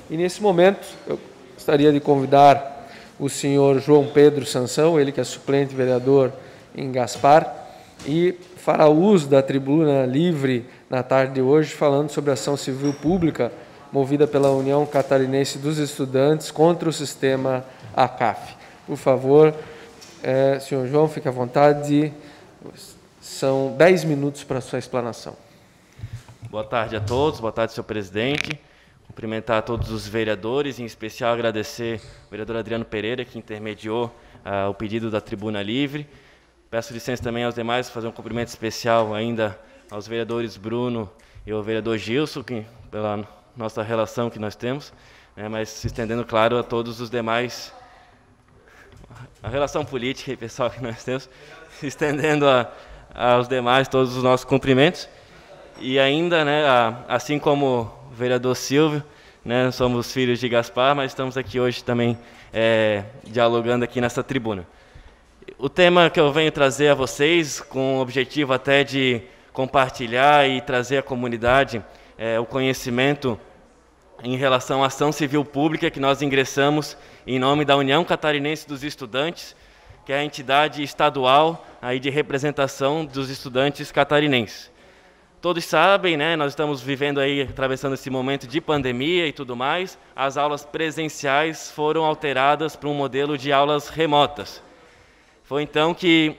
E nesse momento eu gostaria de convidar o senhor João Pedro Sansão, ele que é suplente vereador em Gaspar, e fará uso da tribuna livre na tarde de hoje, falando sobre a ação civil pública movida pela União Catarinense dos Estudantes contra o sistema ACAF. Por favor, senhor João, fique à vontade. São 10 minutos para a sua explanação. Boa tarde a todos, boa tarde, senhor presidente. Cumprimentar a todos os vereadores, em especial agradecer ao vereador Adriano Pereira, que intermediou o pedido da tribuna livre. Peço licença também aos demais, fazer um cumprimento especial ainda aos vereadores Bruno e ao vereador Gilson, pela nossa relação que nós temos, mas se estendendo, claro, a todos os demais, a relação política e pessoal que nós temos, se estendendo aos demais todos os nossos cumprimentos. E ainda, assim como o vereador Silvio, somos filhos de Gaspar, mas estamos aqui hoje também dialogando aqui nessa tribuna. O tema que eu venho trazer a vocês, com o objetivo até de compartilhar e trazer à comunidade o conhecimento em relação à ação civil pública que nós ingressamos em nome da União Catarinense dos Estudantes, que é a entidade estadual aí de representação dos estudantes catarinenses. Todos sabem, nós estamos vivendo aí, atravessando esse momento de pandemia e tudo mais, as aulas presenciais foram alteradas para um modelo de aulas remotas. Foi então que,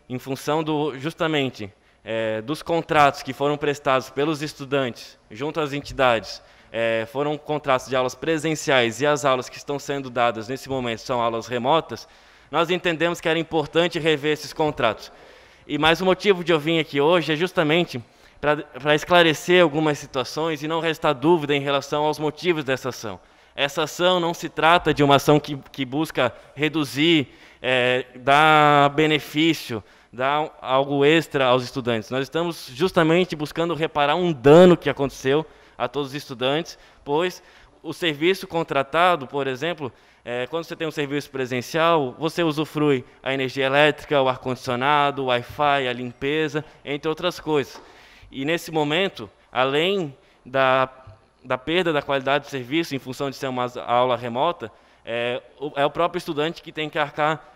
em função justamente dos contratos que foram prestados pelos estudantes junto às entidades, foram contratos de aulas presenciais e as aulas que estão sendo dadas nesse momento são aulas remotas, nós entendemos que era importante rever esses contratos. E mais o motivo de eu vir aqui hoje é justamente para esclarecer algumas situações e não restar dúvida em relação aos motivos dessa ação. Essa ação não se trata de uma ação que busca reduzir, dar benefício, dar algo extra aos estudantes. Nós estamos justamente buscando reparar um dano que aconteceu a todos os estudantes, pois o serviço contratado, por exemplo, quando você tem um serviço presencial, você usufrui a energia elétrica, o ar-condicionado, o Wi-Fi, a limpeza, entre outras coisas. E nesse momento, além da perda da qualidade do serviço em função de ser uma aula remota, é o próprio estudante que tem que arcar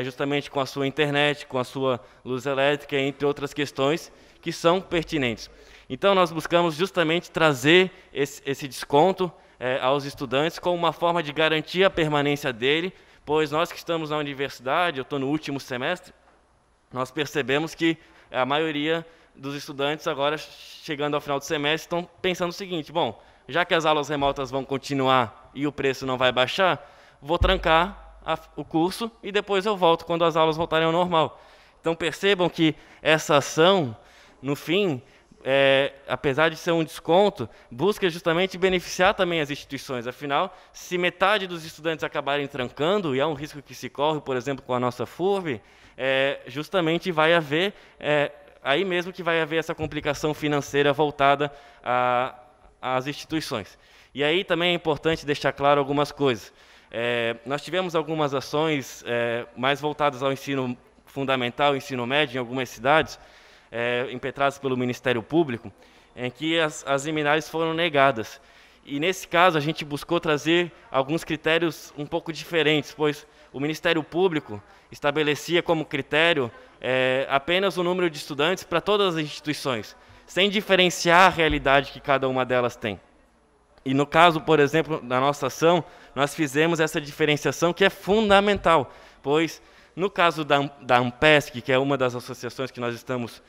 justamente com a sua internet, com a sua luz elétrica, entre outras questões que são pertinentes. Então, nós buscamos justamente trazer esse desconto aos estudantes como uma forma de garantir a permanência dele, pois nós que estamos na universidade, eu estou no último semestre, nós percebemos que a maioria dos estudantes agora, chegando ao final do semestre, estão pensando o seguinte: bom, já que as aulas remotas vão continuar e o preço não vai baixar, vou trancar o curso e depois eu volto quando as aulas voltarem ao normal. Então percebam que essa ação, no fim, apesar de ser um desconto, busca justamente beneficiar também as instituições. Afinal, se metade dos estudantes acabarem trancando, e é um risco que se corre, por exemplo, com a nossa FURB, justamente vai haver, aí mesmo que vai haver essa complicação financeira voltada às instituições. E aí também é importante deixar claro algumas coisas. Nós tivemos algumas ações mais voltadas ao ensino fundamental, ensino médio, em algumas cidades, impetradas pelo Ministério Público, em que as liminares foram negadas. E, nesse caso, a gente buscou trazer alguns critérios um pouco diferentes, pois o Ministério Público estabelecia como critério apenas o número de estudantes para todas as instituições, sem diferenciar a realidade que cada uma delas tem. E, no caso, por exemplo, da nossa ação, nós fizemos essa diferenciação que é fundamental, pois, no caso da Ampesc, que é uma das associações que nós estamos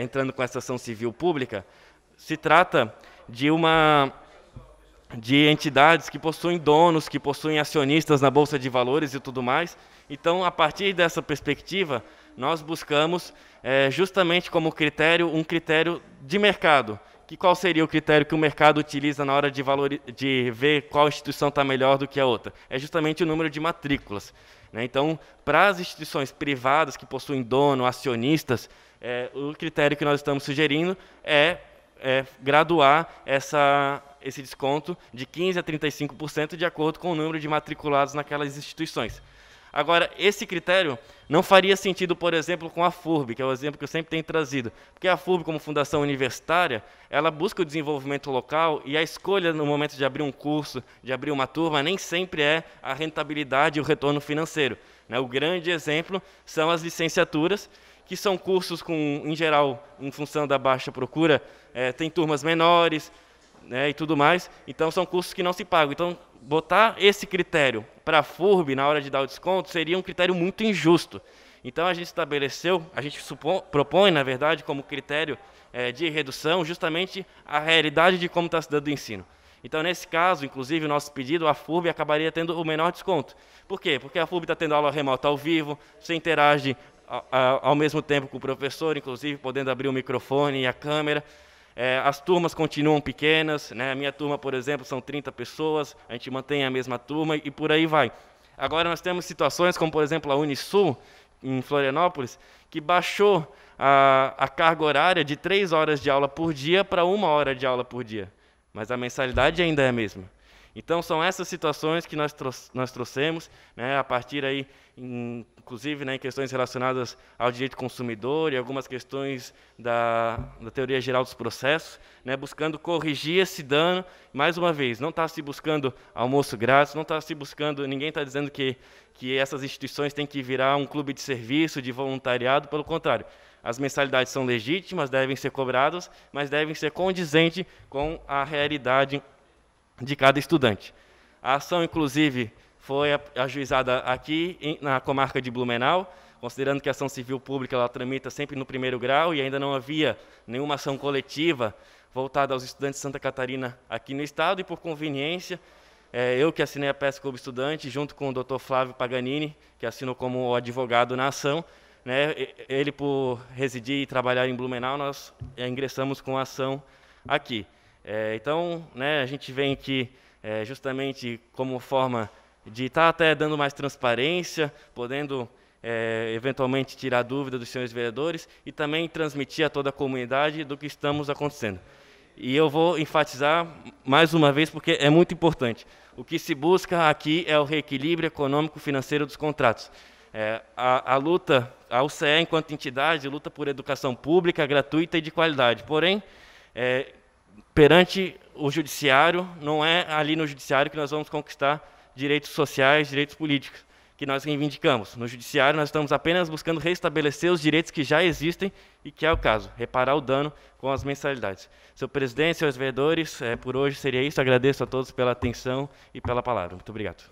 entrando com essa ação civil pública, se trata de entidades que possuem donos, que possuem acionistas na Bolsa de Valores e tudo mais. Então, a partir dessa perspectiva, nós buscamos justamente como critério um critério de mercado. Qual seria o critério que o mercado utiliza na hora de ver qual instituição está melhor do que a outra? É justamente o número de matrículas. Então, para as instituições privadas que possuem dono, acionistas, o critério que nós estamos sugerindo é graduar esse desconto de 15% a 35% de acordo com o número de matriculados naquelas instituições. Agora, esse critério não faria sentido, por exemplo, com a FURB, que é o exemplo que eu sempre tenho trazido. Porque a FURB, como fundação universitária, ela busca o desenvolvimento local e a escolha no momento de abrir um curso, de abrir uma turma, nem sempre é a rentabilidade e o retorno financeiro. O grande exemplo são as licenciaturas, que são cursos com, em geral, em função da baixa procura, tem turmas menores, e tudo mais, então são cursos que não se pagam. Então, botar esse critério para a FURB na hora de dar o desconto seria um critério muito injusto. Então, a gente estabeleceu, a gente propõe, na verdade, como critério de redução, justamente a realidade de como está se dando o ensino. Então, nesse caso, inclusive, o nosso pedido, a FURB acabaria tendo o menor desconto. Por quê? Porque a FURB está tendo aula remota ao vivo, você interage ao mesmo tempo com o professor, inclusive podendo abrir o microfone e a câmera. As turmas continuam pequenas, A minha turma, por exemplo, são 30 pessoas, a gente mantém a mesma turma e por aí vai. Agora nós temos situações como, por exemplo, a Unisul, em Florianópolis, que baixou a carga horária de 3 horas de aula por dia para 1 hora de aula por dia, mas a mensalidade ainda é a mesma. Então, são essas situações que nós trouxemos, a partir aí, inclusive, em questões relacionadas ao direito consumidor e algumas questões da teoria geral dos processos, buscando corrigir esse dano. Mais uma vez, não está se buscando almoço grátis, não está se buscando, ninguém está dizendo que essas instituições têm que virar um clube de serviço, de voluntariado, pelo contrário. As mensalidades são legítimas, devem ser cobradas, mas devem ser condizentes com a realidade de cada estudante. A ação, inclusive, foi ajuizada aqui na comarca de Blumenau, considerando que a ação civil pública ela tramita sempre no 1º grau e ainda não havia nenhuma ação coletiva voltada aos estudantes de Santa Catarina aqui no estado, e por conveniência, eu que assinei a peça como estudante, junto com o Dr. Flávio Paganini, que assinou como advogado na ação, ele por residir e trabalhar em Blumenau, nós ingressamos com a ação aqui. Então, a gente vem aqui justamente como forma de estar até dando mais transparência, podendo eventualmente tirar dúvida dos senhores vereadores e também transmitir a toda a comunidade do que estamos acontecendo. E eu vou enfatizar mais uma vez porque é muito importante. O que se busca aqui é o reequilíbrio econômico-financeiro dos contratos. A luta, a UCE, enquanto entidade, luta por educação pública, gratuita e de qualidade. Porém, perante o judiciário, não é ali no judiciário que nós vamos conquistar direitos sociais, direitos políticos, que nós reivindicamos. No judiciário, nós estamos apenas buscando restabelecer os direitos que já existem e que é o caso, reparar o dano com as mensalidades. Senhor presidente, senhores vereadores, por hoje seria isso. Agradeço a todos pela atenção e pela palavra. Muito obrigado.